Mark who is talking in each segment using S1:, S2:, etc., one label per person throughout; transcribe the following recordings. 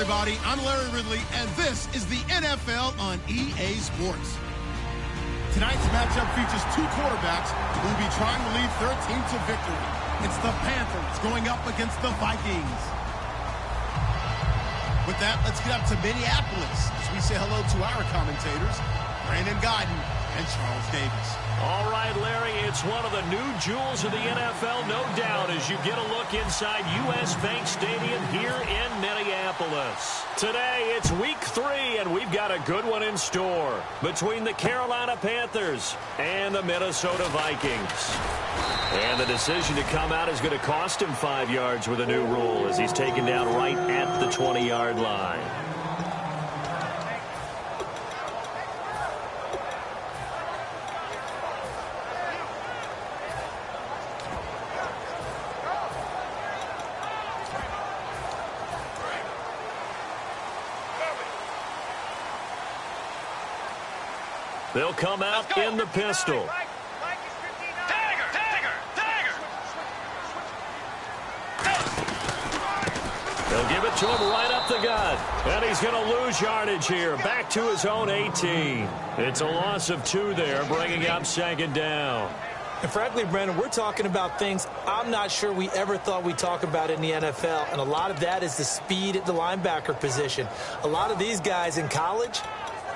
S1: everybody. I'm Larry Ridley, and this is the NFL on EA Sports. Tonight's matchup features two quarterbacks who will be trying to lead their team to victory. It's the Panthers going up against the Vikings. With that, let's get up to Minneapolis as we say hello to our commentators, Brandon Guyton and Charles Davis.
S2: All right, Larry, it's one of the new jewels of the NFL, no doubt, as you get a look inside U.S. Bank Stadium here in Minneapolis. Today, it's Week 3, and we've got a good one in store between the Carolina Panthers and the Minnesota Vikings. And the decision to come out is going to cost him 5 yards with a new rule as he's taken down right at the 20-yard line. They'll come out in the pistol. They'll give it to him right up the gut. And he's going to lose yardage here. Back to his own 18. It's a loss of 2 there, bringing up second down.
S3: And frankly, Brandon, we're talking about things I'm not sure we ever thought we'd talk about in the NFL. And a lot of that is the speed at the linebacker position. A lot of these guys in college,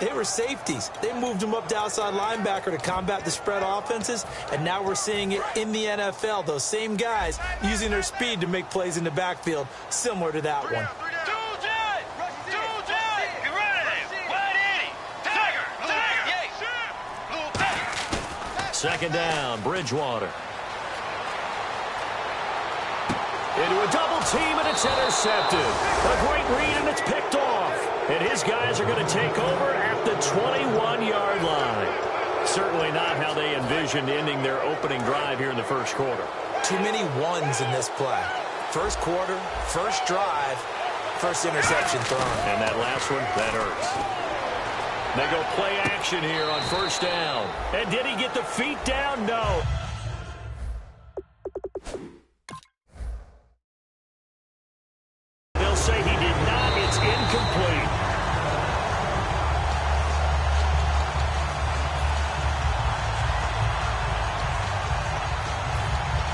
S3: they were safeties. They moved them up to outside linebacker to combat the spread offenses, and now we're seeing it in the NFL. Those same guys using their speed to make plays in the backfield, similar to that one.
S2: Second down, Bridgewater. Into a double team, and it's intercepted. A great read, and it's picked off. And his guys are going to take over at the 21-yard line. Certainly not how they envisioned ending their opening drive here in the first quarter.
S3: Too many ones in this play. First quarter, first drive, first interception thrown.
S2: And that last one, that hurts. They go play action here on first down. And did he get the feet down? No. They'll say he did not. It's incomplete.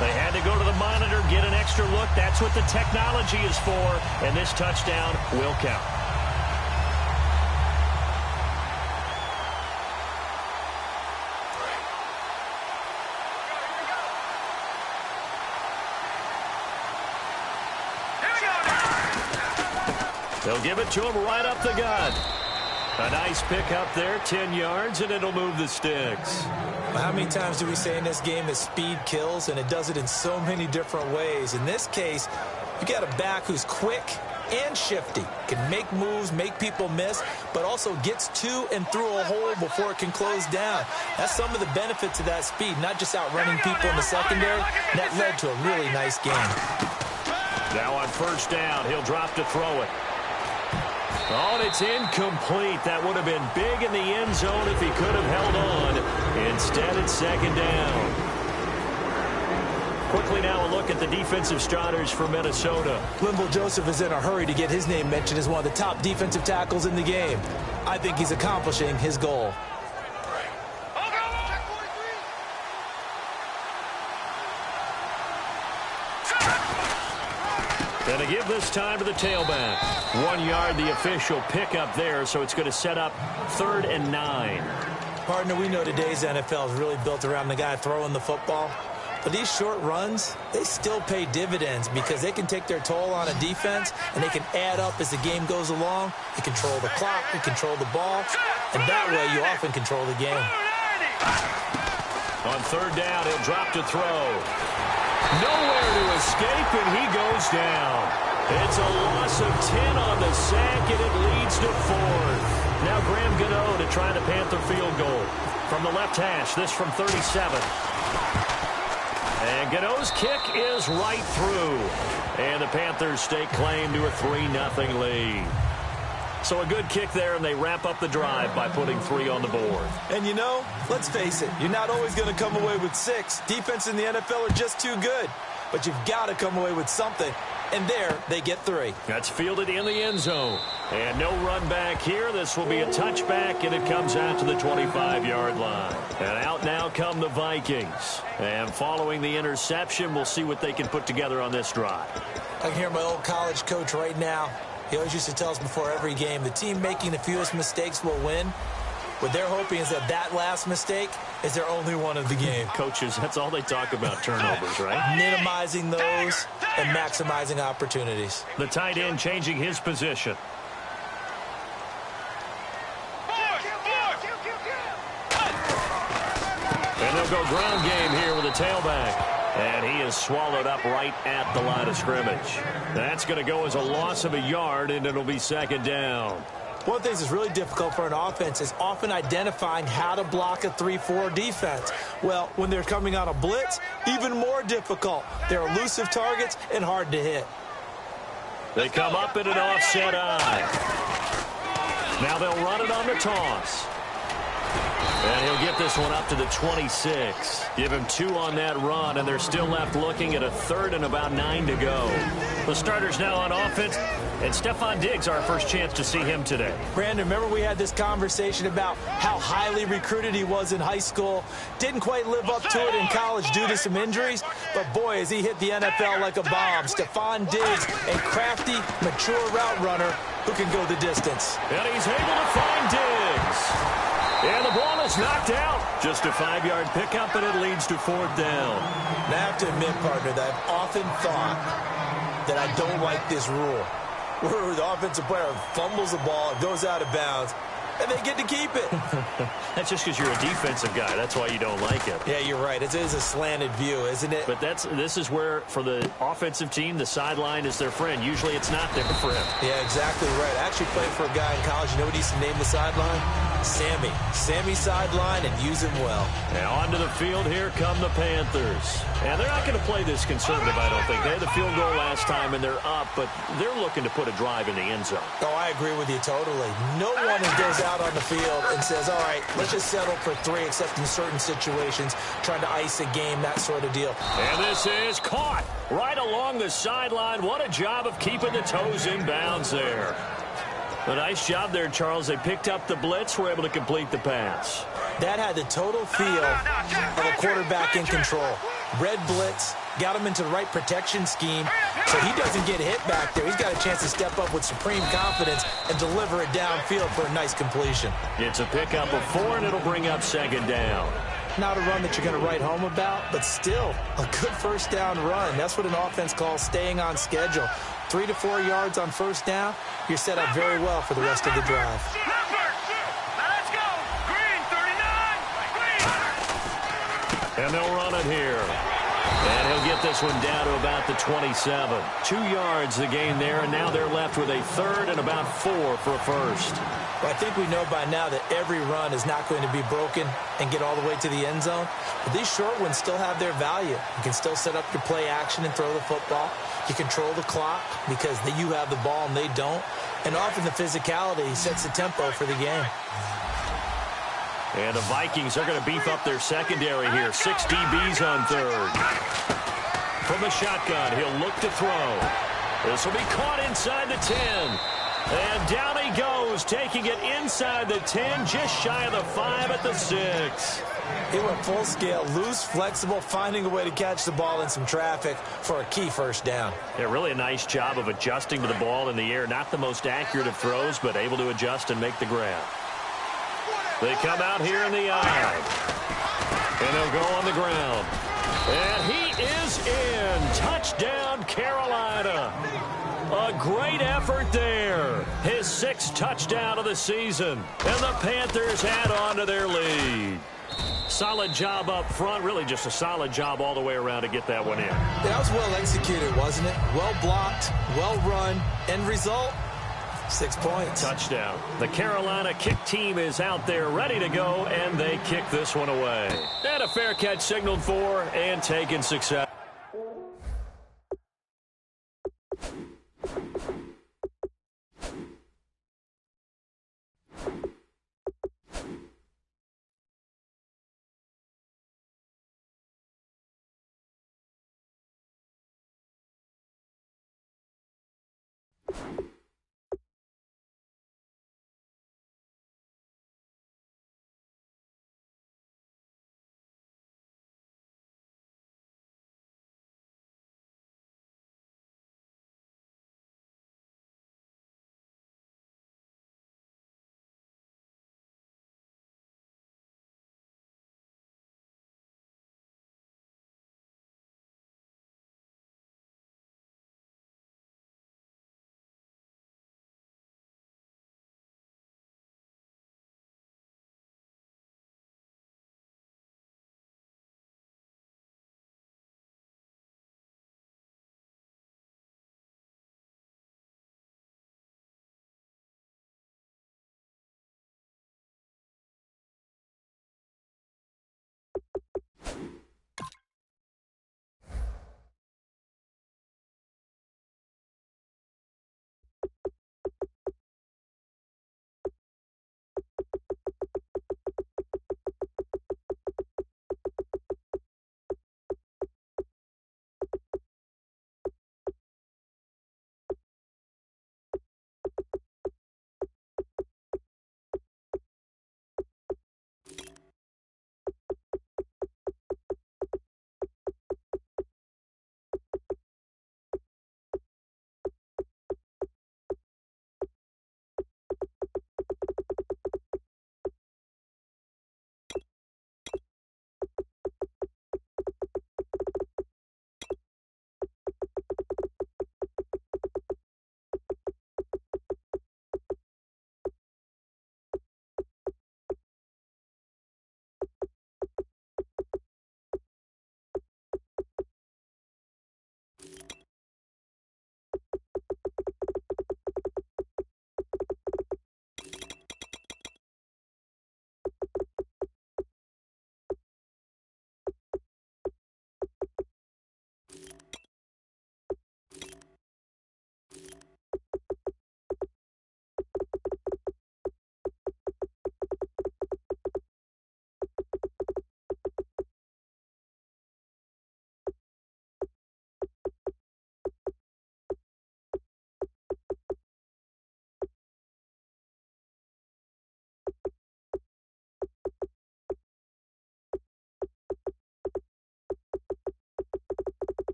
S2: They had to go to the monitor, get an extra look. That's what the technology is for. And this touchdown will count. They'll give it to him right up the gut. A nice pick up there, 10 yards, and it'll move the sticks.
S3: Well, how many times do we say in this game that speed kills, and it does it in so many different ways? In this case, you got a back who's quick and shifty, can make moves, make people miss, but also gets to and through a hole before it can close down. That's some of the benefits of that speed, not just outrunning people in the secondary. That led to a really nice game.
S2: Now on first down, he'll drop to throw it. Oh, and it's incomplete. That would have been big in the end zone if he could have held on. Instead, it's second down. Quickly now a look at the defensive starters for Minnesota.
S3: Linval Joseph is in a hurry to get his name mentioned as one of the top defensive tackles in the game. I think he's accomplishing his goal.
S2: And to give this time to the tailback. 1 yard, the official pickup there, so it's going to set up 3rd and 9.
S3: Partner, we know today's NFL is really built around the guy throwing the football. But these short runs, they still pay dividends because they can take their toll on a defense, and they can add up as the game goes along. They control the clock, they control the ball, and that way you often control the game.
S2: On 3rd down, he'll drop to throw. Nowhere to escape, and he goes down. It's a loss of 10 on the sack, and it leads to 4th. Now Graham Gano to try the Panther field goal. From the left hash, this from 37. And Gano's kick is right through. And the Panthers stake claim to a 3-0 lead. So a good kick there, and they wrap up the drive by putting 3 on the board.
S3: And you know, let's face it, you're not always going to come away with 6. Defense in the NFL are just too good. But you've got to come away with something. and there they get 3.
S2: That's fielded in the end zone. And no run back here. This will be a touchback, and it comes out to the 25-yard line. And out now come the Vikings. And following the interception, we'll see what they can put together on this drive.
S3: I can hear my old college coach right now. He always used to tell us before every game, the team making the fewest mistakes will win. What they're hoping is that last mistake is their only one of the game.
S2: Coaches, that's all they talk about, turnovers, right?
S3: Minimizing those and maximizing opportunities.
S2: The tight end changing his position. And they'll go ground game here with a tailback. And he is swallowed up right at the line of scrimmage. That's going to go as a loss of a yard, and it'll be second down.
S3: One of the things that's really difficult for an offense is often identifying how to block a 3-4 defense. Well, when they're coming on a blitz, even more difficult. They're elusive targets and hard to hit.
S2: They come up in an offset eye. Now they'll run it on the toss. And he'll get this one up to the 26. Give him 2 on that run, and they're still left looking at a 3rd and about 9 to go. The starters now on offense, and Stephon Diggs, our first chance to see him today.
S3: Brandon, remember we had this conversation about how highly recruited he was in high school. Didn't quite live up to it in college due to some injuries, but boy, has he hit the NFL like a bomb. Stephon Diggs, a crafty, mature route runner who can go the distance.
S2: And he's able to find Diggs. And the ball is knocked out. Just a 5-yard pickup, and it leads to 4th down.
S3: Now, I have to admit, partner, that I've often thought that I don't like this rule, where the offensive player fumbles the ball, it goes out of bounds, and they get to keep it.
S2: That's just because you're a defensive guy. That's why you don't like it.
S3: Yeah, you're right. It is a slanted view, isn't it?
S2: But this is where, for the offensive team, the sideline is their friend. Usually it's not there for him.
S3: Yeah, exactly right. I actually played for a guy in college. You know what he used to name the sideline? Sammy. Sammy sideline, and use him well.
S2: Now onto the field, here come the Panthers. And they're not going to play this conservative, I don't think. They had the field goal last time, and they're up, but they're looking to put a drive in the end zone.
S3: Oh, I agree with you totally. No one goes out on the field and says, all right, let's just settle for 3, except in certain situations, trying to ice a game, that sort of deal.
S2: And this is caught right along the sideline. What a job of keeping the toes in bounds there. A nice job there, Charles. They picked up the blitz, were able to complete the pass.
S3: That had the total feel of a quarterback in control. Red blitz, got him into the right protection scheme, so he doesn't get hit back there. He's got a chance to step up with supreme confidence and deliver it downfield for a nice completion.
S2: It's a pickup of 4, and it'll bring up second down.
S3: Not a run that you're going to write home about, but still a good first down run. That's what an offense calls staying on schedule. 3 to 4 yards on first down, you're set up very well for the rest of the drive.
S4: Let's go! Green, 39! Green!
S2: And they'll run it here. And he'll get this one down to about the 27. 2 yards the gain there, and now they're left with a 3rd and about 4 for a first.
S3: Well, I think we know by now that every run is not going to be broken and get all the way to the end zone. But these short ones still have their value. You can still set up your play action and throw the football. You control the clock because you have the ball and they don't. And often the physicality sets the tempo for the game.
S2: And the Vikings are going to beef up their secondary here. 6 DBs on 3rd. From the shotgun, he'll look to throw. This will be caught inside the 10. And down he goes, taking it inside the 10, just shy of the 5 at the 6.
S3: He went full scale, loose, flexible, finding a way to catch the ball in some traffic for a key first down.
S2: Yeah, really a nice job of adjusting to the ball in the air. Not the most accurate of throws, but able to adjust and make the grab. They come out here in the eye. And they'll go on the ground. And he is in. Touchdown, Carolina. A great effort there. His 6th touchdown of the season. And the Panthers add on to their lead. Solid job up front. Really just a solid job all the way around to get that one in.
S3: Yeah, that was well executed, wasn't it? Well blocked, well run. End result, 6 points.
S2: Touchdown. The Carolina kick team is out there ready to go, and they kick this one away. And a fair catch signaled for and taken success.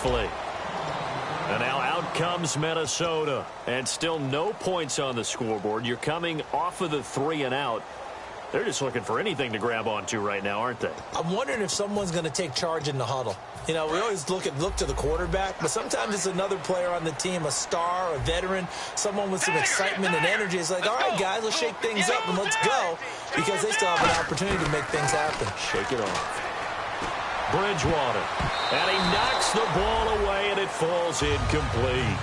S2: And now out comes Minnesota. And still no points on the scoreboard. You're coming off of the 3 and out. They're just looking for anything to grab onto right now, aren't they?
S3: I'm wondering if someone's going to take charge in the huddle. You know, we always look to the quarterback, but sometimes it's another player on the team, a star, a veteran, someone with some excitement and energy. It's like, all right, guys, let's shake things up and let's go, because they still have an opportunity to make things happen.
S2: Shake it off. Bridgewater. And he knocks the ball away, and it falls incomplete.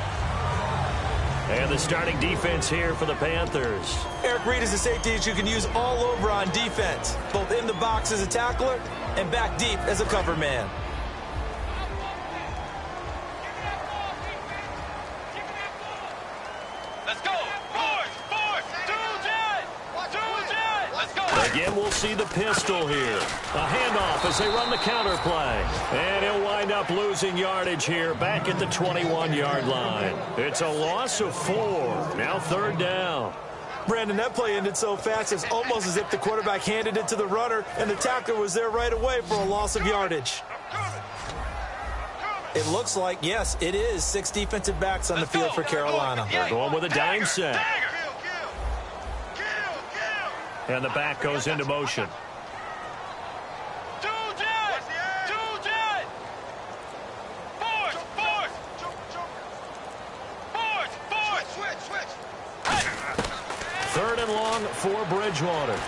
S2: And the starting defense here for the Panthers.
S3: Eric Reid is a safety that you can use all over on defense, both in the box as a tackler and back deep as a cover man.
S4: Let's go. Four. Let's go.
S2: Again, we'll see the pistol here. A handoff as they run the counter play. And he'll wind up losing yardage here back at the 21-yard line. It's a loss of 4. Now 3rd down.
S3: Brandon, that play ended so fast, it's almost as if the quarterback handed it to the runner and the tackler was there right away for a loss of yardage. It looks like, yes, it is 6 defensive backs on the field for Carolina.
S2: They're going with a dime set. And the back goes into motion. long for Bridgewater.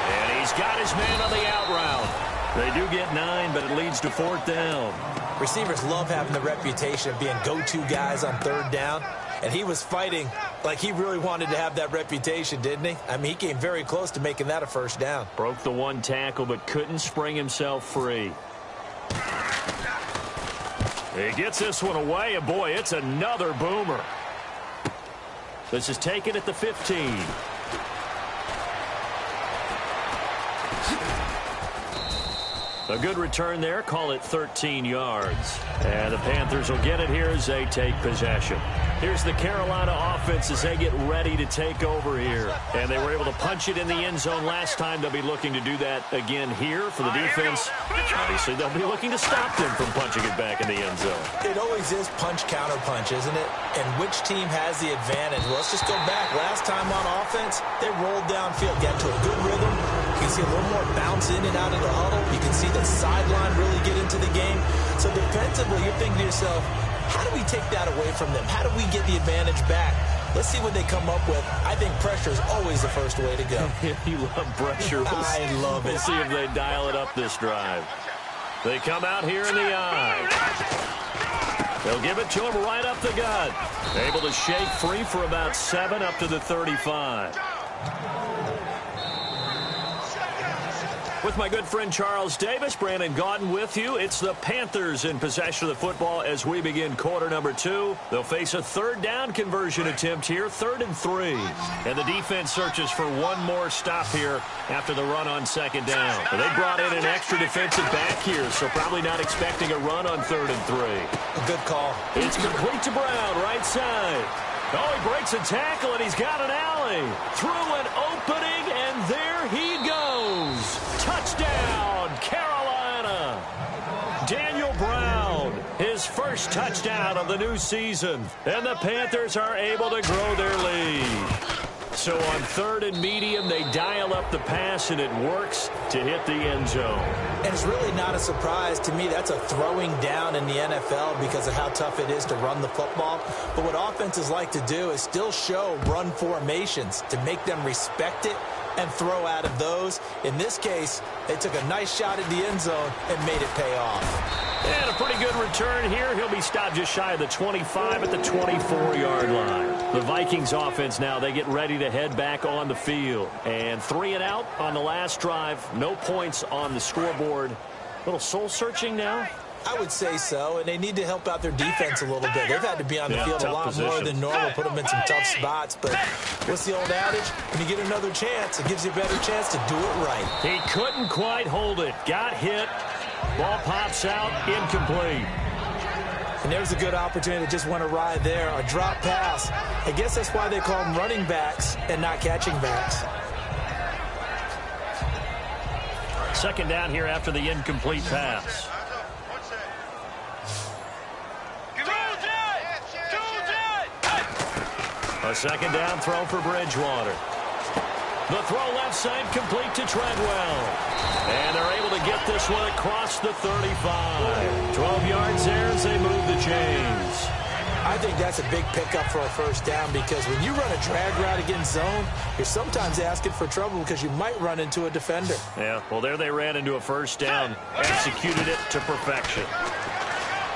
S2: And he's got his man on the out route. They do get 9, but it leads to 4th down.
S3: Receivers love having the reputation of being go-to guys on 3rd down, and he was fighting like he really wanted to have that reputation, didn't he? I mean, he came very close to making that a 1st down.
S2: Broke the 1 tackle, but couldn't spring himself free. He gets this one away, and boy, it's another boomer. This is taken at the 15. A good return there. Call it 13 yards. And the Panthers will get it here as they take possession. Here's the Carolina offense as they get ready to take over here. And they were able to punch it in the end zone last time. They'll be looking to do that again here for the defense. Obviously, they'll be looking to stop them from punching it back in the end zone.
S3: It always is punch-counter-punch, isn't it? And which team has the advantage? Well, let's just go back. Last time on offense, they rolled downfield, got to a good rhythm. You can see a little more bounce in and out of the huddle. You can see the sideline really get into the game. So defensively, you're thinking to yourself, how do we take that away from them? How do we get the advantage back? Let's see what they come up with. I think pressure is always the first way to go.
S2: You love pressure.
S3: I love it.
S2: We'll see if they dial it up this drive. They come out here in the eye. They'll give it to him right up the gut. Able to shake free for about 7 up to the 35. With my good friend Charles Davis, Brandon Gaudin with you. It's the Panthers in possession of the football as we begin quarter number 2. They'll face a 3rd down conversion attempt here, 3rd and 3. And the defense searches for one more stop here after the run on 2nd down. But they brought in an extra defensive back here, so probably not expecting a run on 3rd and 3.
S3: A good call.
S2: It's complete to Brown, right side. Oh, he breaks a tackle, and he's got an alley. Through an opening, and there he goes. Touchdown, Carolina. Daniel Brown, his first touchdown of the new season. And the Panthers are able to grow their lead. So on 3rd and medium, they dial up the pass, and it works to hit the end zone.
S3: And it's really not a surprise to me. That's a throwing down in the NFL because of how tough it is to run the football. But what offenses like to do is still show run formations to make them respect it and throw out of those. In this case, they took a nice shot at the end zone and made it pay off.
S2: And a pretty good return here. He'll be stopped just shy of the 25 at the 24-yard line. The Vikings offense now, they get ready to head back on the field. And 3 and out on the last drive. No points on the scoreboard. A little soul-searching now.
S3: I would say so, and they need to help out their defense a little bit. They've had to be on the field a lot more than normal, put them in some tough spots. But what's the old adage? When you get another chance, it gives you a better chance to do it right.
S2: He couldn't quite hold it. Got hit. Ball pops out, incomplete.
S3: And there's a good opportunity to just want to ride there. A drop pass. I guess that's why they call them running backs and not catching backs.
S2: 2nd down here after the incomplete pass. A 2nd down throw for Bridgewater. The throw left side complete to Treadwell. And they're able to get this one across the 35. 12 yards there as they move the chains.
S3: I think that's a big pickup for a 1st down because when you run a drag route against zone, you're sometimes asking for trouble because you might run into a defender.
S2: Yeah, well, there they ran into a 1st down. Executed it to perfection.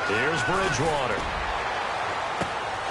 S2: Here's Bridgewater.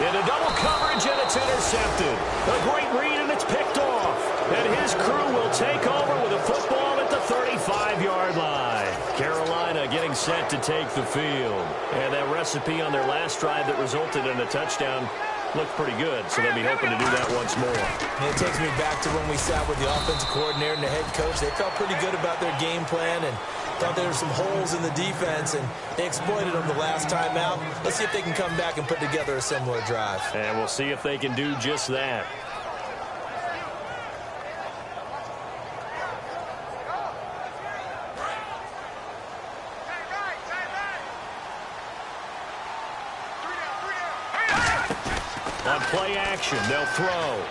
S2: Into double coverage, and it's intercepted. A great read, and it's picked off. And his crew will take over with a football at the 35-yard line. Carolina getting set to take the field. And that recipe on their last drive that resulted in a touchdown looked pretty good, so they'll be hoping to do that once more.
S3: And it takes me back to when we sat with the offensive coordinator and the head coach. They felt pretty good about their game plan and thought there were some holes in the defense, and they exploited them the last time out. Let's see if they can come back and put together a similar drive.
S2: And we'll see if they can do just that. On play action, they'll throw.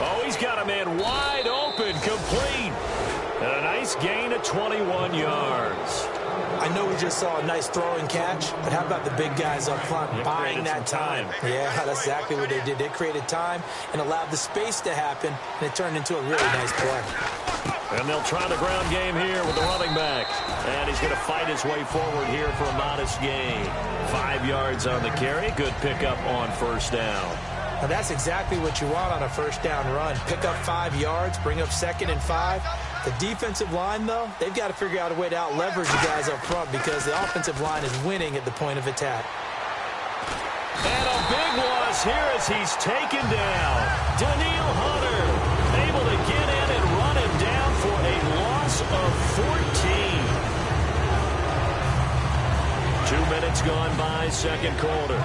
S2: Oh, he's got a man wide open, complete. And a nice gain of 21 yards.
S3: I know we just saw a nice throwing catch, but how about the big guys up front buying that time? Yeah, that's exactly what they did. They created time and allowed the space to happen, and it turned into a really nice play.
S2: And they'll try the ground game here with the running back. And he's going to fight his way forward here for a modest gain. 5 yards on the carry. Good pickup on first down.
S3: Now that's exactly what you want on a first down run. Pick up 5 yards, bring up 2nd and 5. The defensive line, though, they've got to figure out a way to out-leverage the guys up front because the offensive line is winning at the point of attack.
S2: And a big loss here as he's taken down. Daniil Hunter able to get in and run him down for a loss of 14. 2 minutes gone by, second quarter.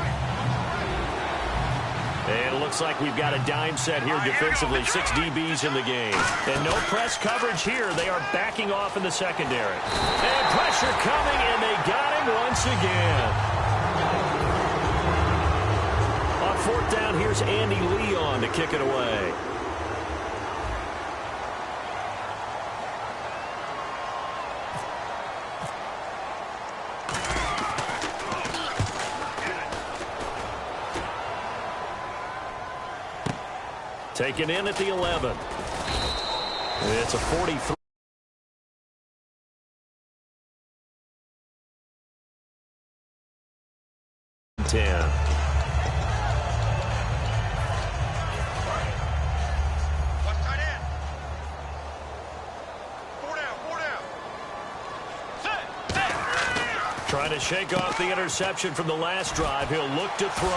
S2: And it looks like we've got a dime set here defensively. 6 DBs in the game. And no press coverage here. They are backing off in the secondary. And pressure coming, and they got him once again. On fourth down, here's Andy Leon to kick it away. Taken in at the 11. It's a 43. Trying to shake off the interception from the last drive. He'll look to throw.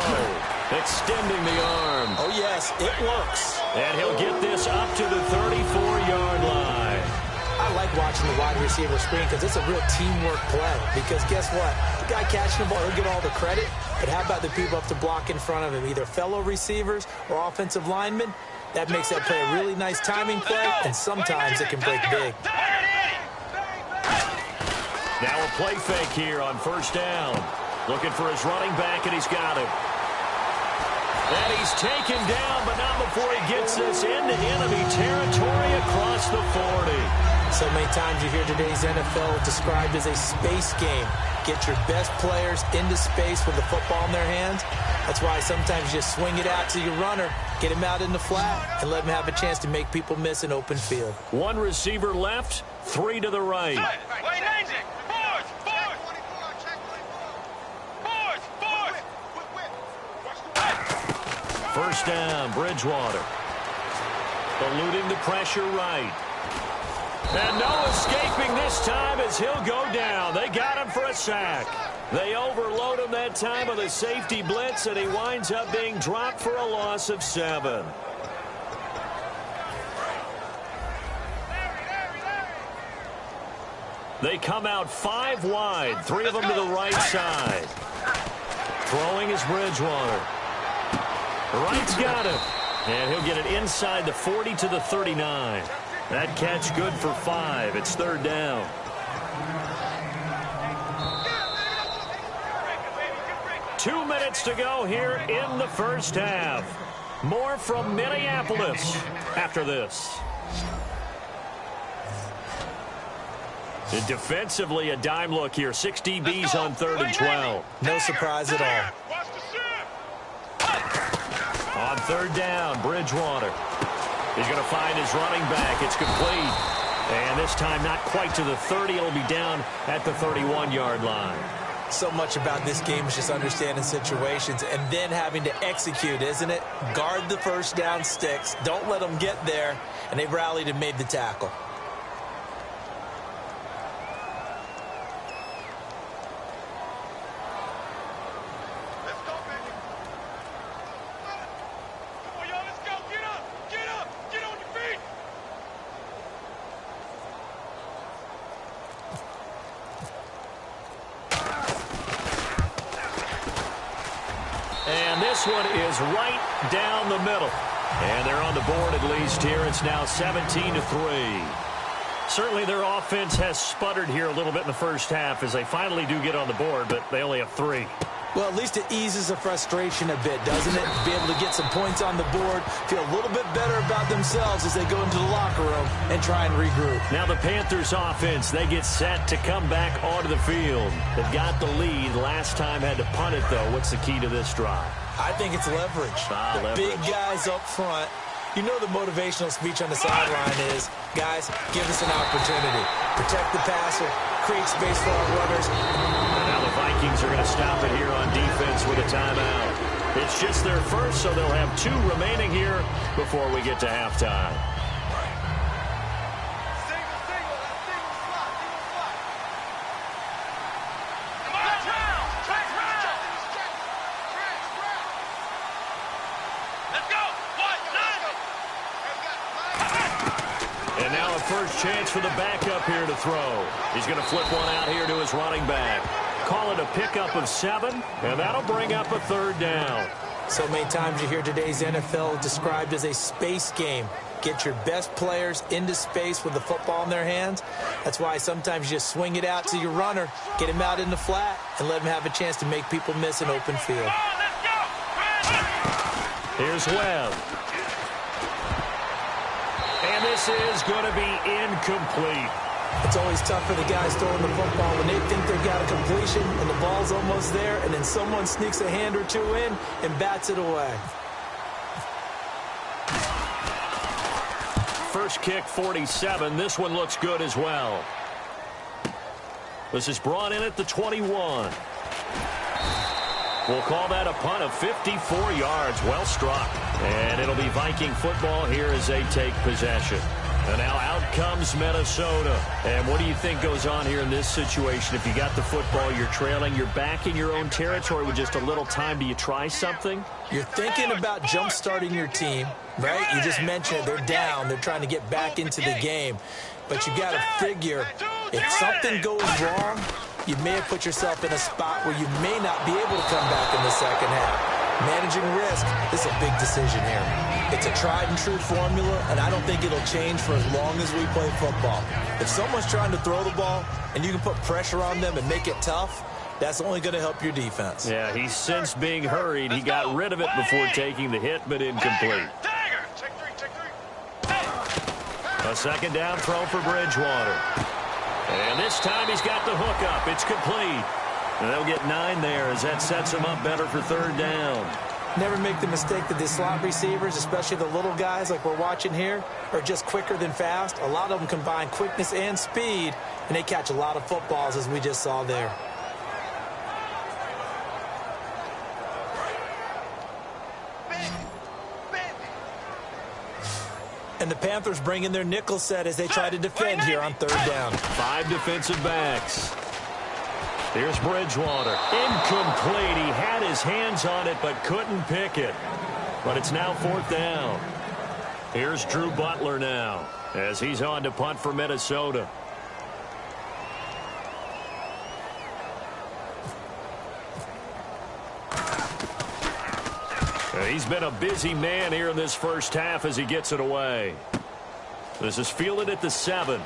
S2: Extending the arm.
S3: Oh, yes, it works.
S2: And he'll get this up to the 34-yard line.
S3: I like watching the wide receiver screen because it's a real teamwork play. Because guess what? The guy catching the ball, he'll get all the credit. But how about the people up to block in front of him, either fellow receivers or offensive linemen? That makes that play a really nice timing play, and sometimes it can break big.
S2: Now a play fake here on first down. Looking for his running back, and he's got him. And he's taken down, but not before he gets this into enemy territory across the 40.
S3: So many times you hear today's NFL described as a space game. Get your best players into space with the football in their hands. That's why sometimes you just swing it out to your runner, get him out in the flat, and let him have a chance to make people miss an open field.
S2: 1 receiver left, 3 to the right. First down, Bridgewater. Eluding the pressure right. And no escaping this time as he'll go down. They got him for a sack. They overload him that time with a safety blitz, and he winds up being dropped for a loss of 7. They come out 5 wide, 3 of them to the right side. Throwing is Bridgewater. Right's got him. And he'll get it inside the 40 to the 39. That catch good for 5. It's third down. Two minutes to go here in the first half. More from Minneapolis after this. And defensively, a dime look here. 6 DBs on 3rd and 12.
S3: No surprise at all.
S2: On third down, Bridgewater. He's going to find his running back. It's complete. And this time not quite to the 30. It'll be down at the 31-yard line.
S3: So much about this game is just understanding situations and then having to execute, isn't it? Guard the first down sticks. Don't let them get there. And they rallied and made the tackle.
S2: One is right down the middle. And they're on the board at least here. It's now 17-3. Certainly their offense has sputtered here a little bit in the first half as they finally do get on the board, but they only have 3.
S3: Well, at least it eases the frustration a bit, doesn't it? To be able to get some points on the board, feel a little bit better about themselves as they go into the locker room and try and regroup.
S2: Now the Panthers offense, they get set to come back onto the field. They've got the lead. Last time had to punt it, though. What's the key to this drive?
S3: I think it's leverage.
S2: Leverage.
S3: Big guys up front. You know the motivational speech on the sideline is, guys, give us an opportunity. Protect the passer, create space for our runners.
S2: And now the Vikings are going to stop it here on defense with a timeout. It's just their first, so they'll have 2 remaining here before we get to halftime. And now a first chance for the backup here to throw. He's going to flip one out here to his running back. Call it a pickup of 7, and that'll bring up a 3rd down.
S3: So many times you hear today's NFL described as a space game. Get your best players into space with the football in their hands. That's why sometimes you just swing it out to your runner, get him out in the flat, and let him have a chance to make people miss an open field.
S2: Here's Webb. And this is going to be incomplete.
S3: It's always tough for the guys throwing the football when they think they've got a completion and the ball's almost there, and then someone sneaks a hand or 2 in and bats it away.
S2: First kick, 47. This one looks good as well. This is brought in at the 21. We'll call that a punt of 54 yards. Well struck. And it'll be Viking football here as they take possession. And now out comes Minnesota. And what do you think goes on here in this situation? If you got the football, you're trailing, you're back in your own territory with just a little time. Do you try something?
S3: You're thinking about jump-starting your team, right? You just mentioned they're down. They're trying to get back into the game. But you got to figure if something goes wrong, you may have put yourself in a spot where you may not be able to come back in the second half. Managing risk, this is a big decision here. It's a tried-and-true formula, and I don't think it'll change for as long as we play football. If someone's trying to throw the ball and you can put pressure on them and make it tough, that's only going to help your defense.
S2: Yeah, he's since being hurried. He got rid of it before taking the hit, but incomplete. A second down throw for Bridgewater. And this time he's got the hook up. It's complete. And they'll get 9 there as that sets him up better for 3rd down.
S3: Never make the mistake that the slot receivers, especially the little guys like we're watching here, are just quicker than fast. A lot of them combine quickness and speed, and they catch a lot of footballs as we just saw there. And the Panthers bring in their nickel set as they try to defend here on 3rd down.
S2: 5 defensive backs. Here's Bridgewater. Incomplete. He had his hands on it but couldn't pick it. But it's now 4th down. Here's Drew Butler now as he's on to punt for Minnesota. He's been a busy man here in this first half as he gets it away. This is fielded at the 7.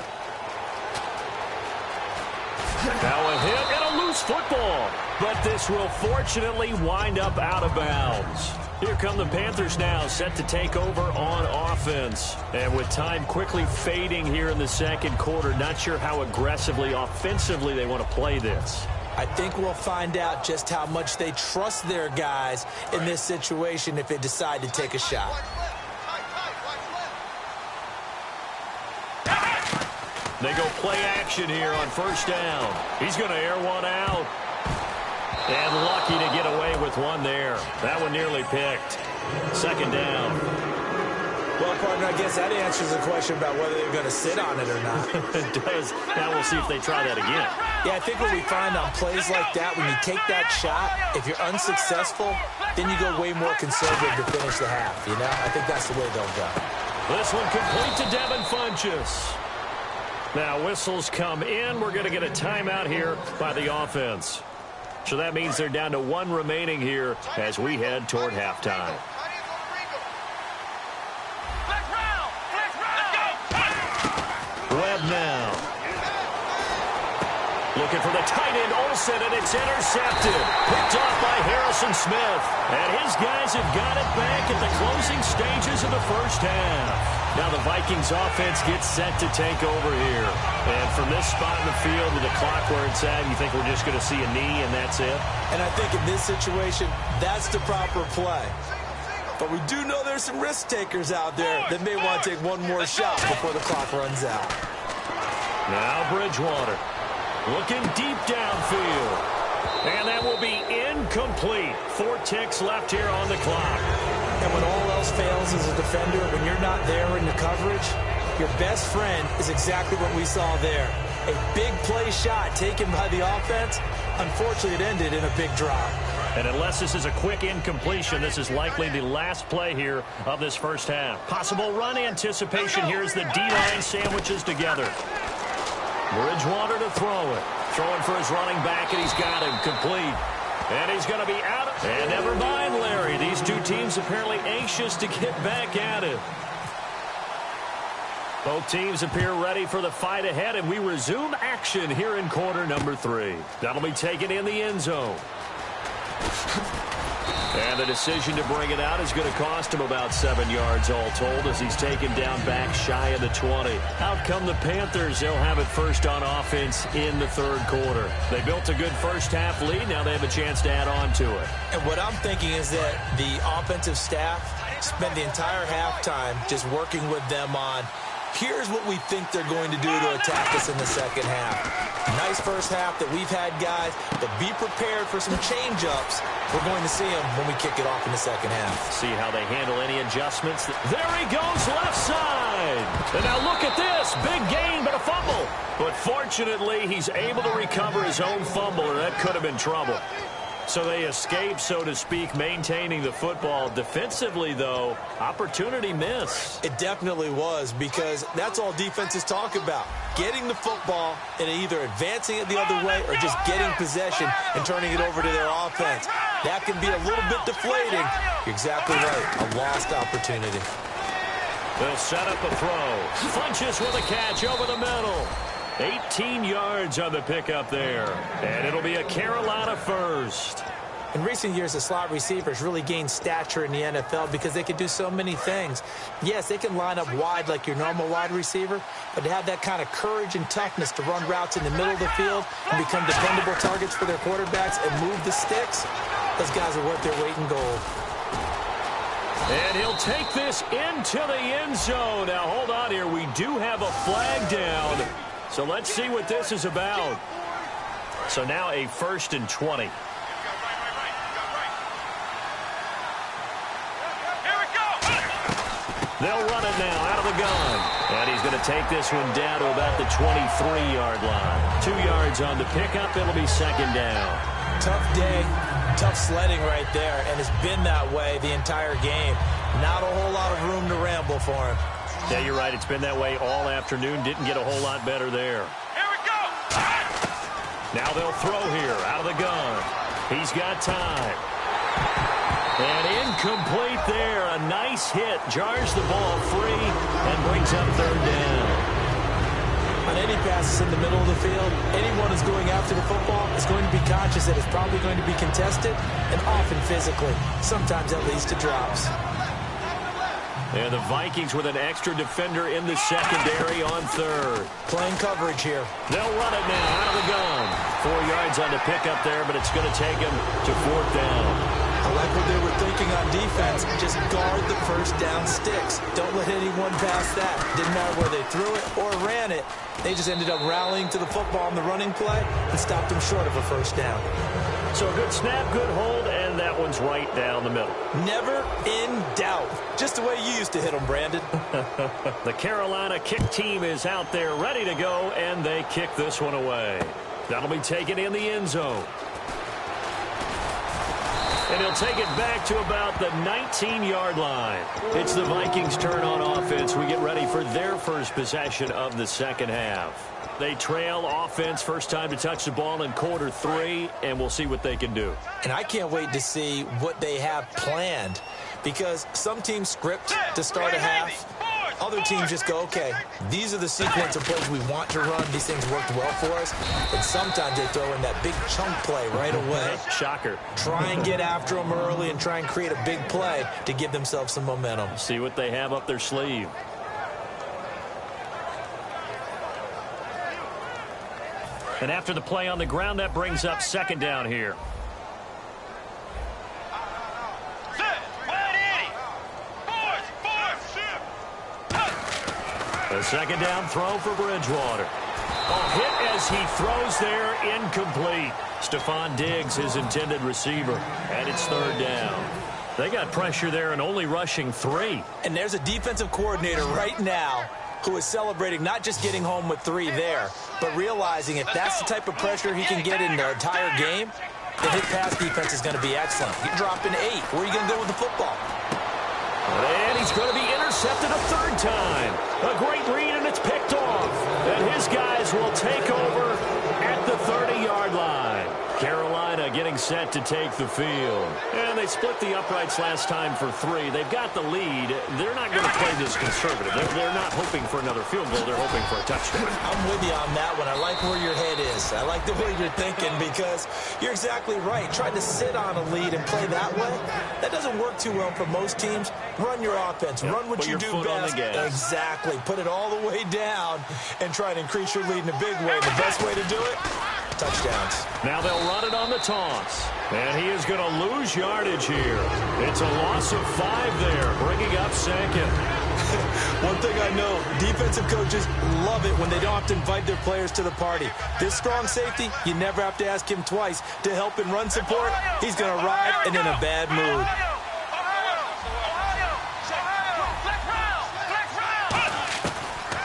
S2: Now a hit and a loose football. But this will fortunately wind up out of bounds. Here come the Panthers now, set to take over on offense. And with time quickly fading here in the second quarter, not sure how aggressively, offensively they want to play this.
S3: I think we'll find out just how much they trust their guys in this situation if they decide to take a shot.
S2: They go play action here on 1st down. He's going to air one out. And lucky to get away with one there. That one nearly picked. 2nd down.
S3: Well, partner, I guess that answers the question about whether they're going to sit on it or not.
S2: It does. Now we'll see if they try that again.
S3: Yeah, I think what we find on plays like that, when you take that shot, if you're unsuccessful, then you go way more conservative to finish the half, you know? I think that's the way they'll go.
S2: This one complete to Devin Funchess. Now whistles come in. We're going to get a timeout here by the offense. So that means they're down to 1 remaining here as we head toward halftime. Webb now. Looking for the tight end, Olsen, and it's intercepted. Picked off by Harrison Smith. And his guys have got it back at the closing stages of the first half. Now the Vikings offense gets set to take over here. And from this spot in the field with the clock where it's at, you think we're just going to see a knee and that's it?
S3: And I think in this situation, that's the proper play. But we do know there's some risk takers out there that may want to take one more shot before the clock runs out.
S2: Now Bridgewater looking deep downfield. And that will be incomplete. 4 ticks left here on the clock.
S3: And when all else fails as a defender, when you're not there in the coverage, your best friend is exactly what we saw there. A big play shot taken by the offense. Unfortunately, it ended in a big drop.
S2: And unless this is a quick incompletion, this is likely the last play here of this first half. Possible run anticipation here as the D-line sandwiches together. Bridgewater to throw it. Throwing for his running back, and he's got him complete. And he's going to be out. And never mind, Larry. These two teams apparently anxious to get back at it. Both teams appear ready for the fight ahead, and we resume action here in quarter number 3. That'll be taken in the end zone. And the decision to bring it out is going to cost him about 7 yards all told as he's taken down back shy of the 20. Out come the Panthers. They'll have it first on offense in the third quarter. They built a good first half lead. Now they have a chance to add on to it.
S3: And what I'm thinking is that the offensive staff spent the entire halftime just working with them on, here's what we think they're going to do to attack us in the second half. Nice first half that we've had, guys, but be prepared for some change-ups. We're going to see them when we kick it off in the second half.
S2: See how they handle any adjustments. There he goes, left side. And now look at this. Big gain, but a fumble. But fortunately, he's able to recover his own fumble, or that could have been trouble. So they escape, so to speak, maintaining the football. Defensively, though, opportunity miss.
S3: It definitely was, because that's all defenses talk about. Getting the football and either advancing it the other way or just getting possession and turning it over to their offense. That can be a little bit deflating. You're exactly right. A lost opportunity.
S2: They'll set up a throw. Funches with a catch over the middle. 18 yards on the pickup there. And it'll be a Carolina first.
S3: In recent years, the slot receivers really gained stature in the NFL because they can do so many things. Yes, they can line up wide like your normal wide receiver, but to have that kind of courage and toughness to run routes in the middle of the field and become dependable targets for their quarterbacks and move the sticks, those guys are worth their weight in gold.
S2: And he'll take this into the end zone. Now, hold on here. We do have a flag down. So let's see what this is about. So now a 1st and 20. They'll run it now out of the gun. And he's going to take this one down to about the 23-yard line. 2 yards on the pickup. It'll be second down.
S3: Tough day, tough sledding right there, and it's been that way the entire game. Not a whole lot of room to ramble for him.
S2: Yeah, you're right. It's been that way all afternoon. Didn't get a whole lot better there.
S4: Here we go.
S2: Now they'll throw here out of the gun. He's got time. And incomplete there. A nice hit. Jars the ball free and brings up third down.
S3: On any passes in the middle of the field, anyone who's going after the football is going to be conscious that it's probably going to be contested and often physically. Sometimes that leads to drops.
S2: And the Vikings with an extra defender in the secondary on third.
S3: Playing coverage here.
S2: They'll run it now out of the gun. 4 yards on the pickup there, but it's going to take him to fourth down.
S3: I like what they were thinking on defense. Just guard the first down sticks. Don't let anyone pass that. Didn't matter where they threw it or ran it. They just ended up rallying to the football on the running play and stopped them short of a first down.
S2: So a good snap, good hold, and that one's right down the middle.
S3: Never in doubt. Just the way you used to hit them, Brandon.
S2: The Carolina kick team is out there ready to go, and they kick this one away. That'll be taken in the end zone. And he'll take it back to about the 19-yard line. It's the Vikings' turn on offense. We get ready for their first possession of the second half. They trail offense, first time to touch the ball in quarter 3, and we'll see what they can do.
S3: And I can't wait to see what they have planned, because some teams script to start a half. Other teams just go, okay, these are the sequence of plays we want to run. These things worked well for us. And sometimes they throw in that big chunk play right away.
S2: Shocker.
S3: Try and get after them early and try and create a big play to give themselves some momentum.
S2: See what they have up their sleeve. And after the play on the ground, that brings up second down here. The second down throw for Bridgewater. A hit as he throws there, incomplete. Stephon Diggs, his intended receiver, and it's third down. They got pressure there and only rushing 3.
S3: And there's a defensive coordinator right now who is celebrating not just getting home with 3 there, but realizing if that's the type of pressure he can get in the entire game, the hit pass defense is going to be excellent. You're dropping 8. Where are you going to go with the football?
S2: And he's going to be intercepted a third time. A great read, and it's picked off. And his guys will take over at the 30-yard line. Carolina getting set to take the field. And they split the uprights last time for 3. They've got the lead. They're not going to play this conservative. They're not hoping for another field goal. They're hoping for a touchdown.
S3: I'm with you on that one. I like where your head is. I like the way you're thinking because you're exactly right. Trying to sit on a lead and play that way, that doesn't work too well for most teams. Run your offense. Run what you do best. Exactly. Put it all the way down and try to increase your lead in a big way. The best way to do it, touchdowns.
S2: Now they'll run it on the toss. And he is going to lose yardage here. It's a loss of 5 there, bringing up second.
S3: One thing I know, defensive coaches love it when they don't have to invite their players to the party. This strong safety, you never have to ask him twice to help in run support. He's going to ride and in a bad mood.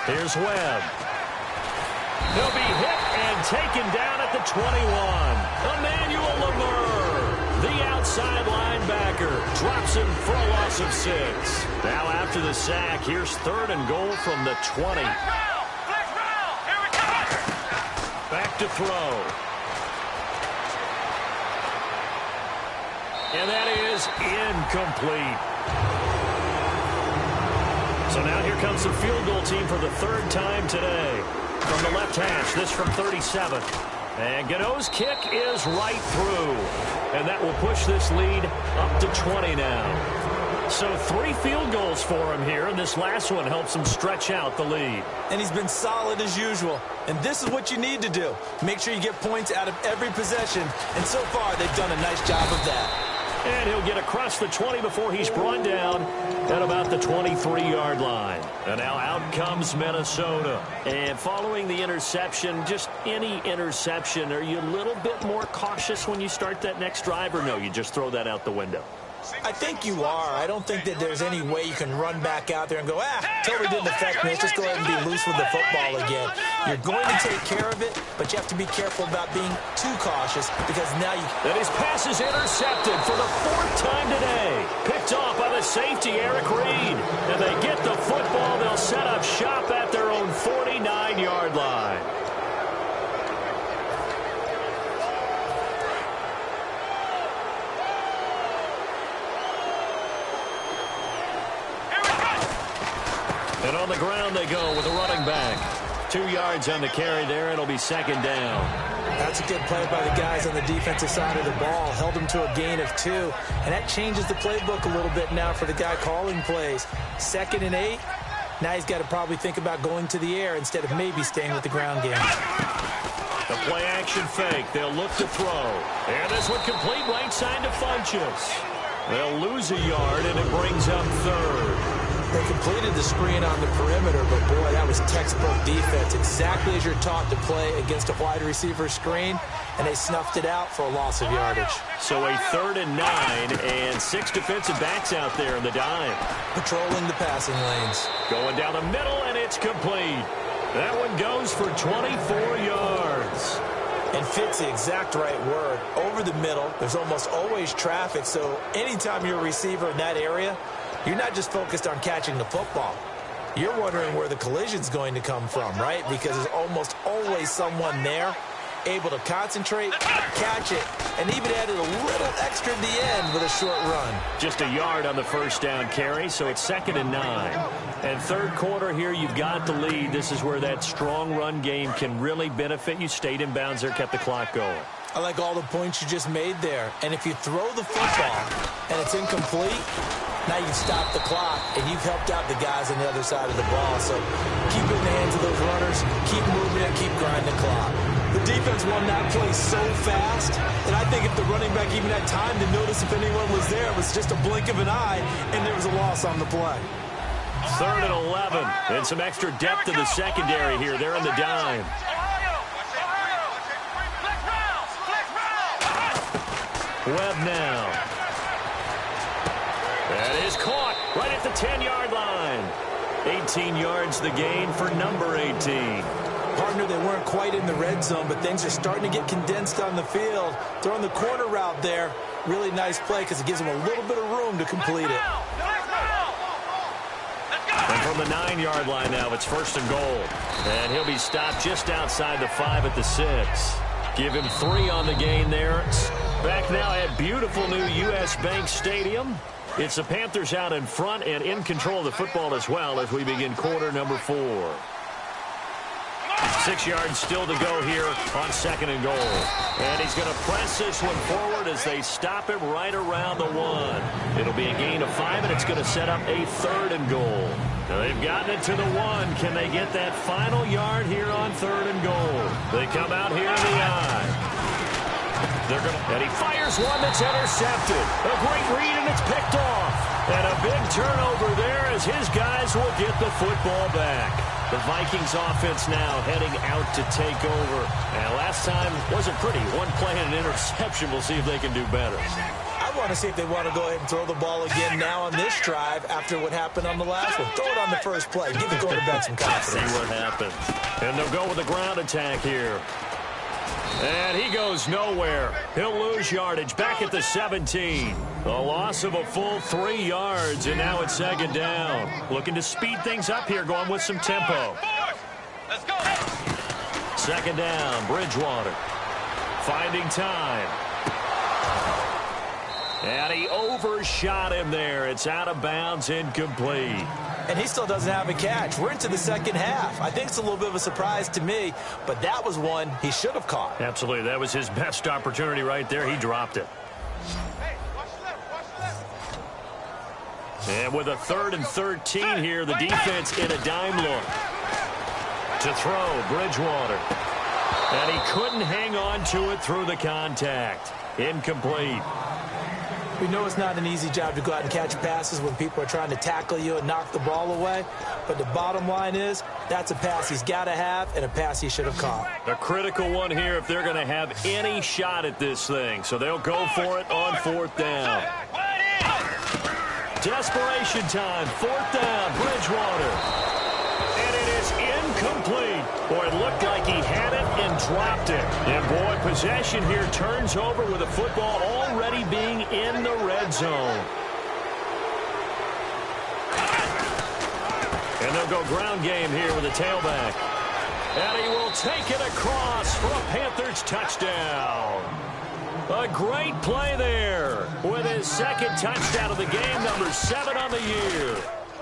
S2: Here's Webb. He'll be hit and taken down at the 21. Emmanuel Lamur, the outside linebacker, drops him for a loss of 6. Now after the sack, here's 3rd and goal from the 20. Back to throw. And that is incomplete. So now here comes the field goal team for the 3rd time today. From the left hash, this from 37. And Gano's kick is right through. And that will push this lead up to 20 now. So 3 field goals for him here, and this last one helps him stretch out the lead.
S3: And he's been solid as usual. And this is what you need to do. Make sure you get points out of every possession. And so far, they've done a nice job of that.
S2: And he'll get across the 20 before he's brought down at about the 23-yard line. And now out comes Minnesota. And following the interception, just any interception, are you a little bit more cautious when you start that next drive, or no, you just throw that out the window?
S3: I think you are. I don't think that there's any way you can run back out there and go, totally didn't affect me. Let's just go ahead and be loose with the football again. You're going to take care of it, but you have to be careful about being too cautious because now you...
S2: And his pass is intercepted for the 4th time today. Picked off by the safety, Eric Reed. And they get the football. They'll set up shop at their own 49-yard line. And on the ground they go with a running back. 2 yards on the carry there. It'll be 2nd down.
S3: That's a good play by the guys on the defensive side of the ball. Held them to a gain of 2. And that changes the playbook a little bit now for the guy calling plays. 2nd and 8. Now he's got to probably think about going to the air instead of maybe staying with the ground game.
S2: The play action fake. They'll look to throw. And this one complete right side to Funchess. They'll lose a yard, and it brings up 3rd.
S3: They completed the screen on the perimeter, but boy, that was textbook defense. Exactly as you're taught to play against a wide receiver screen, and they snuffed it out for a loss of yardage.
S2: So a 3rd and 9, and 6 defensive backs out there in the dime.
S3: Patrolling the passing lanes.
S2: Going down the middle, and it's complete. That one goes for 24 yards.
S3: And fits the exact right word. Over the middle, there's almost always traffic, so anytime you're a receiver in that area, you're not just focused on catching the football. You're wondering where the collision's going to come from, right? Because there's almost always someone there. able to concentrate, catch it, and even added a little extra at the end with a short run.
S2: Just a yard on the first down carry, so it's 2nd and 9. And third quarter here, you've got the lead. This is where that strong run game can really benefit you. Stayed in bounds there, kept the clock going.
S3: I like all the points you just made there. And if you throw the football and it's incomplete, now you've stopped the clock and you've helped out the guys on the other side of the ball. So keep it in the hands of those runners, keep moving it, keep grinding the clock. The defense won that play so fast, and I think if the running back even had time to notice if anyone was there, it was just a blink of an eye, and there was a loss on the play.
S2: 3rd and 11, and some extra depth in the secondary here. They're in the dime. Webb now. That is caught right at the 10-yard line. 18 yards the gain for number 18.
S3: Partner, they weren't quite in the red zone, but things are starting to get condensed on the field. Throwing the corner route there, really nice play because it gives them a little bit of room to complete it.
S2: And from the 9-yard line now, it's 1st and goal. And he'll be stopped just outside the 5 at the 6. Give him 3 on the gain there. Back now at beautiful new U.S. Bank Stadium. It's the Panthers out in front and in control of the football as well as we begin quarter number 4. 6 yards still to go here on 2nd and goal. And he's going to press this one forward as they stop him right around the 1. It'll be a gain of 5, and it's going to set up a 3rd and goal. Now they've gotten it to the 1. Can they get that final yard here on 3rd and goal? They come out here in the eye. And he fires one that's intercepted. A great read, and it's picked off. And a big turnover there as his guys will get the football back. The Vikings offense now heading out to take over. And last time wasn't pretty. One play and an interception. We'll see if they can do better.
S3: I want to see if they want to go ahead and throw the ball again now on this drive after what happened on the last one. Throw it on the first play. Give the quarterback some confidence.
S2: See what happens. And they'll go with a ground attack here. And he goes nowhere. He'll lose yardage back at the 17. A loss of a full 3 yards, and now it's 2nd down. Looking to speed things up here, going with some tempo.
S4: Let's go.
S2: 2nd down, Bridgewater. Finding time. And he overshot him there. It's out of bounds, incomplete.
S3: And he still doesn't have a catch. We're into the 2nd half. I think it's a little bit of a surprise to me, but that was one he should have caught.
S2: Absolutely. That was his best opportunity right there. He dropped it. And with a 3rd and 13 here, the defense in a dime look. To throw, Bridgewater. And he couldn't hang on to it through the contact. Incomplete.
S3: We know it's not an easy job to go out and catch passes when people are trying to tackle you and knock the ball away. But the bottom line is, that's a pass he's got to have and a pass he should have caught.
S2: A critical one here if they're going to have any shot at this thing. So they'll go for it on 4th down. Desperation time. 4th down, Bridgewater. And it is incomplete. Boy, it looked like he had it and dropped it. And boy, possession here turns over with the football already being in the red zone. And they'll go ground game here with a tailback. And he will take it across for a Panthers touchdown. A great play there with his 2nd touchdown of the game, number 7 on the year.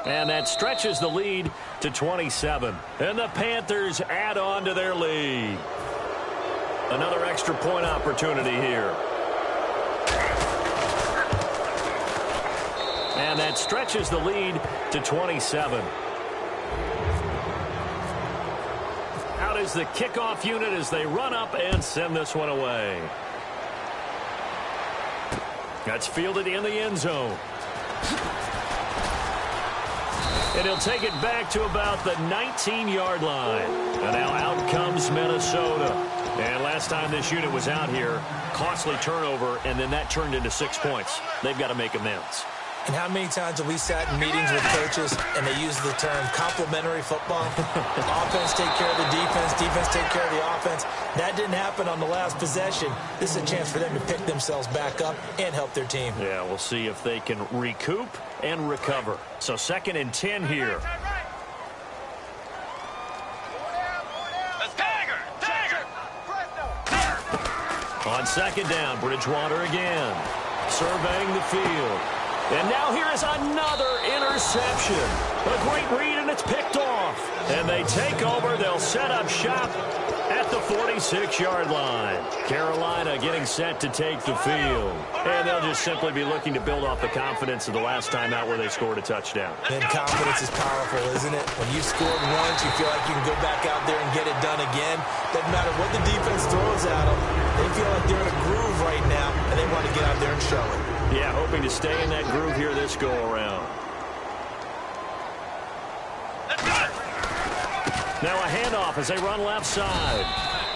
S2: And that stretches the lead to 27. And the Panthers add on to their lead. Another extra point opportunity here. And that stretches the lead to 27. Out is the kickoff unit as they run up and send this one away. That's fielded in the end zone. And he'll take it back to about the 19-yard line. And now out comes Minnesota. And last time this unit was out here, costly turnover, and then that turned into 6 points. They've got to make amends.
S3: And how many times have we sat in meetings with coaches and they use the term complementary football? Offense take care of the defense, defense take care of the offense. That didn't happen on the last possession. This is a chance for them to pick themselves back up and help their team. Yeah,
S2: we'll see if they can recoup and recover. So 2nd and 10 here. On second down, Bridgewater again. Surveying the field. And now here is another interception. A great read, and it's picked off. And they take over. They'll set up shop at the 46-yard line. Carolina getting set to take the field. And they'll just simply be looking to build off the confidence of the last time out where they scored a touchdown.
S3: And confidence is powerful, isn't it? When you've scored once, you feel like you can go back out there and get it done again. Doesn't matter what the defense throws at them. They feel like they're in a groove right now, and they want to get out there and show it.
S2: Yeah, hoping to stay in that groove here this go-around. Now a handoff as they run left side.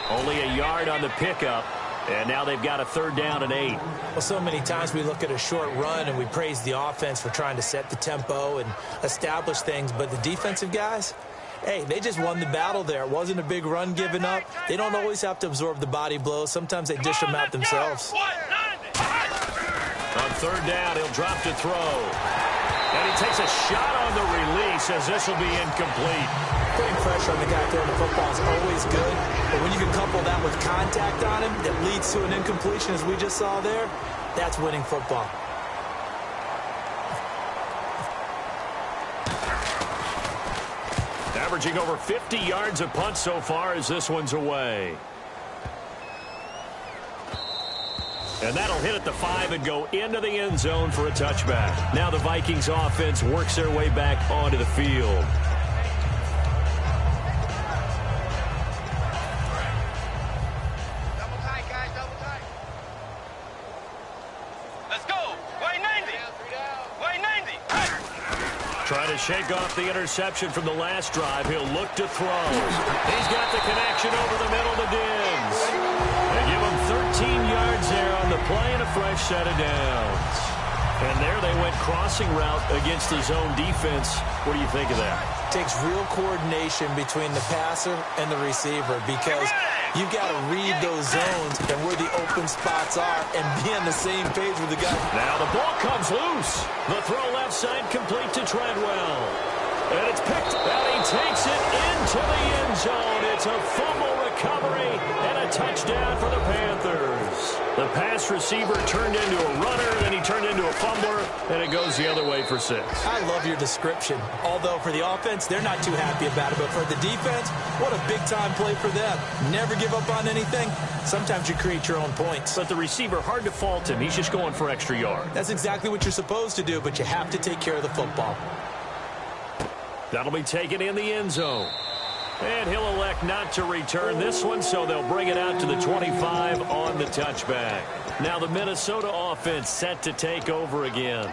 S2: Only a yard on the pickup, and now they've got a 3rd down and 8.
S3: Well, so many times we look at a short run and we praise the offense for trying to set the tempo and establish things, but the defensive guys, hey, they just won the battle there. It wasn't a big run given up. They don't always have to absorb the body blows. Sometimes they dish them out themselves.
S2: On 3rd down, he'll drop to throw. And he takes a shot on the release as this will be incomplete.
S3: Putting pressure on the guy throwing the football is always good, but when you can couple that with contact on him that leads to an incompletion, as we just saw there, that's winning football.
S2: Averaging over 50 yards a punt so far as this one's away. And that'll hit at the 5 and go into the end zone for a touchback. Now the Vikings offense works their way back onto the field.
S4: Double tight, guys, double tight. Let's go. Way 90. Way 90.
S2: Trying to shake off the interception from the last drive. He'll look to throw. He's got the connection over the middle to Diggs. They give him 13 yards there on the play and a fresh set of downs. And there they went crossing route against the zone defense. What do you think of that?
S3: Takes real coordination between the passer and the receiver because you've got to read those zones and where the open spots are and be on the same page with the guy.
S2: Now the ball comes loose. The throw left side complete to Treadwell. And it's picked, and he takes it into the end zone. It's a fumble recovery and a touchdown for the Panthers. The pass receiver turned into a runner, then he turned into a fumbler, and it goes the other way for 6.
S3: I love your description. Although for the offense, they're not too happy about it. But for the defense, what a big-time play for them. Never give up on anything. Sometimes you create your own points.
S2: But the receiver, hard to fault him. He's just going for extra yard.
S3: That's exactly what you're supposed to do, but you have to take care of the football.
S2: That'll be taken in the end zone. And he'll elect not to return this one, so they'll bring it out to the 25 on the touchback. Now the Minnesota offense set to take over again.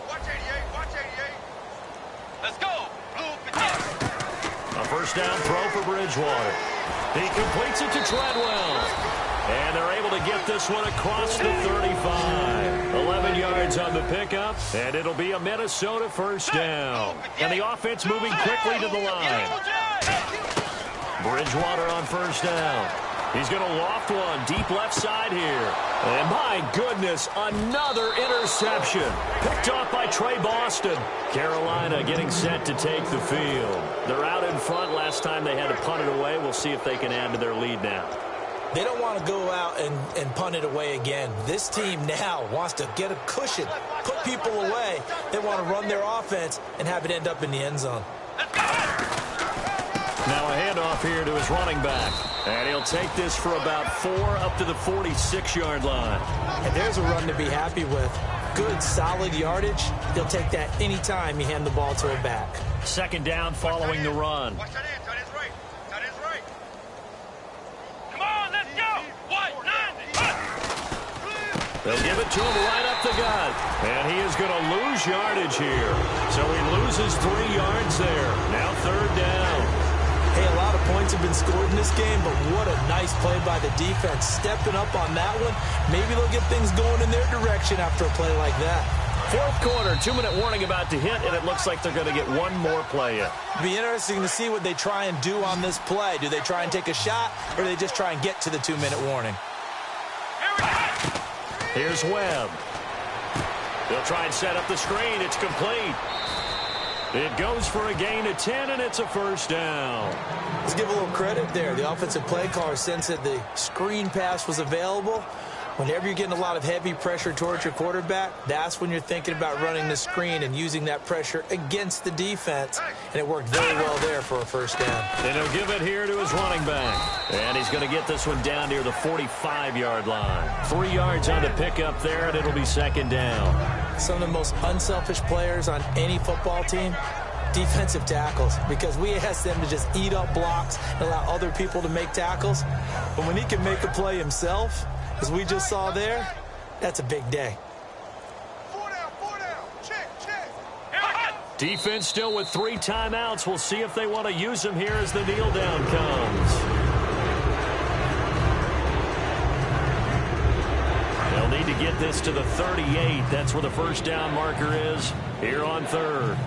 S4: Watch 88, watch 88. Let's go.
S2: A first down throw for Bridgewater. He completes it to Treadwell. And they're able to get this one across the 35. 11 yards on the pickup, and it'll be a Minnesota first down. And the offense moving quickly to the line. Bridgewater on first down. He's going to loft one deep left side here. And my goodness, another interception. Picked off by Trey Boston. Carolina getting set to take the field. They're out in front. Last time they had to punt it away. We'll see if they can add to their lead now.
S3: They don't want to go out and punt it away again. This team now wants to get a cushion, put people away. They want to run their offense and have it end up in the end zone.
S2: Now a handoff here to his running back. And he'll take this for about 4 up to the 46-yard line.
S3: And there's a run to be happy with. Good, solid yardage. He'll take that anytime you hand the ball to a back.
S2: Second down following the run.
S4: Watch that in, tight end's right. Tight end's right. Come on, let's go. 190.
S2: They'll give it to him right up the gut. And he is going to lose yardage here. So he loses 3 yards there. Now third down.
S3: Hey, a lot of points have been scored in this game, but what a nice play by the defense. Stepping up on that one. Maybe they'll get things going in their direction after a play like that.
S2: Fourth quarter, 2-minute warning about to hit, and it looks like they're going to get one more play in.
S3: It'll be interesting to see what they try and do on this play. Do they try and take a shot, or do they just try and get to the 2-minute warning?
S2: Here's Webb. They'll try and set up the screen. It's complete. It goes for a gain of 10, and it's a first down.
S3: Let's give a little credit there. The offensive play caller sensed that the screen pass was available. Whenever you're getting a lot of heavy pressure towards your quarterback, that's when you're thinking about running the screen and using that pressure against the defense. And it worked very well there for a first down.
S2: And he'll give it here to his running back. And he's going to get this one down near the 45-yard line. 3 yards on the pickup there, and it'll be second down.
S3: Some of the most unselfish players on any football team, defensive tackles, because we ask them to just eat up blocks and allow other people to make tackles. But when he can make a play himself, as we just saw there, that's a big day.
S4: 4 down. Check.
S2: Defense still with 3 timeouts. We'll see if they want to use them here as the kneel down comes. They'll need to get this to the 38. That's where the first down marker is here on third.